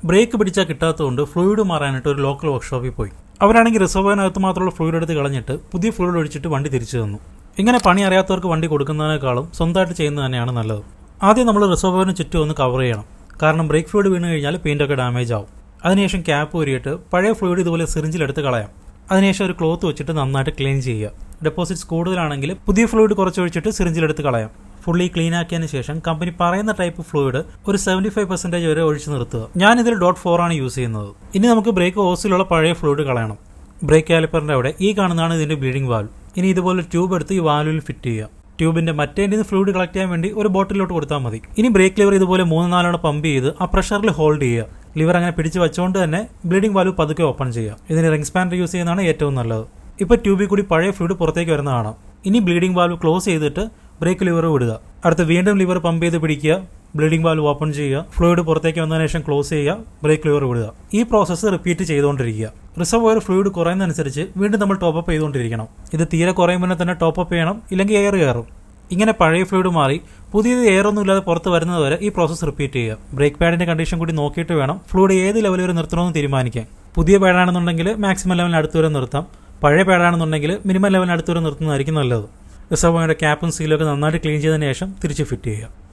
Break പിടിച്ചാൽ കിട്ടാത്തതുകൊണ്ട് fluid മാറാനായിട്ട് ഒരു ലോക്കൽ വർക്ക്ഷോപ്പിൽ പോയി. അവരാണെങ്കിൽ റിസർവറിനകത്ത് മാത്രമുള്ള ഫ്ലൂയിഡ് എടുത്ത് കളഞ്ഞിട്ട് പുതിയ ഫ്ലൂയിഡ് ഒഴിച്ചിട്ട് വണ്ടി തിരിച്ചു തന്നു. ഇങ്ങനെ പണി അറിയാത്തവർക്ക് വണ്ടി കൊടുക്കുന്നതിനേക്കാളും സ്വന്തമായിട്ട് ചെയ്യുന്നത് തന്നെയാണ് നല്ലത്. ആദ്യം നമ്മൾ റിസർവറിന് ചുറ്റും ഒന്ന് കവർ ചെയ്യണം. കാരണം ബ്രേക്ക് ഫ്ലൂയിഡ് വീണ് കഴിഞ്ഞാൽ പെയിൻ്റൊക്കെ ഡാമേജ് ആവും. അതിനുശേഷം ക്യാപ്പ് ഊരിയിട്ട് പഴയ ഫ്ലൂയിഡ് ഇതുപോലെ സിറിഞ്ചിലെടുത്ത് കളയാം. അതിനുശേഷം ഒരു ക്ലോത്ത് വെച്ചിട്ട് നന്നായിട്ട് ക്ലീൻ ചെയ്യുക. ഡെപ്പോസിറ്റ്സ് കൂടുതലാണെങ്കിൽ പുതിയ ഫ്ലൂയിഡ് കുറച്ച് ഒഴിച്ചിട്ട് സിറിഞ്ചിലെടുത്ത് കളയാം. ഫുള്ളി ക്ലീൻ ആക്കിയതിന് ശേഷം കമ്പനി പറയുന്ന ടൈപ്പ് ഫ്ലൂയിഡ് ഒരു 75% വരെ ഒഴിച്ചു നിർത്തുക. ഞാനിതിൽ .4 ആണ് യൂസ് ചെയ്യുന്നത്. ഇനി നമുക്ക് ബ്രേക്ക് ഹോസിലുള്ള പഴയ ഫ്ലൂയിഡ് കളയണം. ബ്രേക്ക് കാലിപ്പറിന്റെ അവിടെ ഈ കാണുന്നതാണ് ഇതിന്റെ ബ്ലീഡിംഗ് വാൽവ്. ഇനി ഇതുപോലെ ട്യൂബ് എടുത്ത് ഈ വാൽവിൽ ഫിറ്റ് ചെയ്യുക. ട്യൂബിന്റെ മറ്റേ ഫ്ലൂയിഡ് കളക്ട് ചെയ്യാൻ വേണ്ടി ഒരു ബോട്ടിലോട്ട് കൊടുത്താൽ മതി. ഇനി ബ്രേക്ക് ലിവർ ഇതുപോലെ 3-4 പമ്പ് ചെയ്ത് ആ പ്രഷറിൽ ഹോൾഡ് ചെയ്യുക. ലിവർ അങ്ങനെ പിടിച്ച് വെച്ചുകൊണ്ട് തന്നെ ബ്ലീഡിംഗ് വാൽവ് പതുക്കെ ഓപ്പൺ ചെയ്യുക. ഇതിന് റിംഗ് സ്പാനർ യൂസ് ചെയ്യുന്നതാണ് ഏറ്റവും നല്ലത്. ഇപ്പോൾ ട്യൂബിൽ കൂടി പഴയ ഫ്ലൂയിഡ് പുറത്തേക്ക് വരുന്നതാണ്. ഇനി ബ്ലീഡിംഗ് വാൽവ് ക്ലോസ് ചെയ്തിട്ട് ബ്രേക്ക് ലിവർ വിടുക. അടുത്ത് വീണ്ടും ലിവർ പമ്പ് ചെയ്ത് പിടിക്കുക. ബ്ലീഡിംഗ് വാൽവ് ഓപ്പൺ ചെയ്യുക. ഫ്ലൂയിഡ് പുറത്തേക്ക് വന്നതിന് ശേഷം ക്ലോസ് ചെയ്യുക. ബ്രേക്ക് ലിവർ വിടുക. ഈ പ്രോസസ്സ് റിപ്പീറ്റ് ചെയ്തുകൊണ്ടിരിക്കുക. റിസർവോയർ ഫ്ലൂയിഡ് കുറയുന്നതനുസരിച്ച് വീണ്ടും നമ്മൾ ടോപ്പപ്പ് ചെയ്തുകൊണ്ടിരിക്കണം. ഇത് തീരെ കുറയുമ്പോൾ തന്നെ ടോപ്പപ്പ് ചെയ്യണം, ഇല്ലെങ്കിൽ എയർ കയറും. ഇങ്ങനെ പഴയ ഫ്ലൂയിഡ് മാറി പുതിയത് എയറൊന്നും ഇല്ലാതെ പുറത്ത് വരുന്നതുവരെ ഈ പ്രോസസ്സ് റിപ്പീറ്റ് ചെയ്യുക. ബ്രേക്ക് പാഡിന്റെ കണ്ടീഷൻ കൂടി നോക്കിയിട്ട് വേണം ഫ്ലൂയിഡ് ഏത് ലെവൽ വരെ നിർത്തണമെന്ന് തീരുമാനിക്കാൻ. പുതിയ പാഡാണെന്നുണ്ടെങ്കിൽ മാക്സിമം ലെവലിന് അടുത്ത് വരെ നിർത്താം. പഴയ പാഡാണെന്നുണ്ടെങ്കിൽ മിനിമം ലെവലിന് അടുത്ത് വരെ നിർത്തുന്നതായിരിക്കും നല്ലത്. റിസർവോയറിന്റെ ക്യാപ്പും സീലൊക്കെ നന്നായിട്ട് ക്ലീൻ ചെയ്തതിന് ശേഷം തിരിച്ച് ഫിറ്റ് ചെയ്യുക.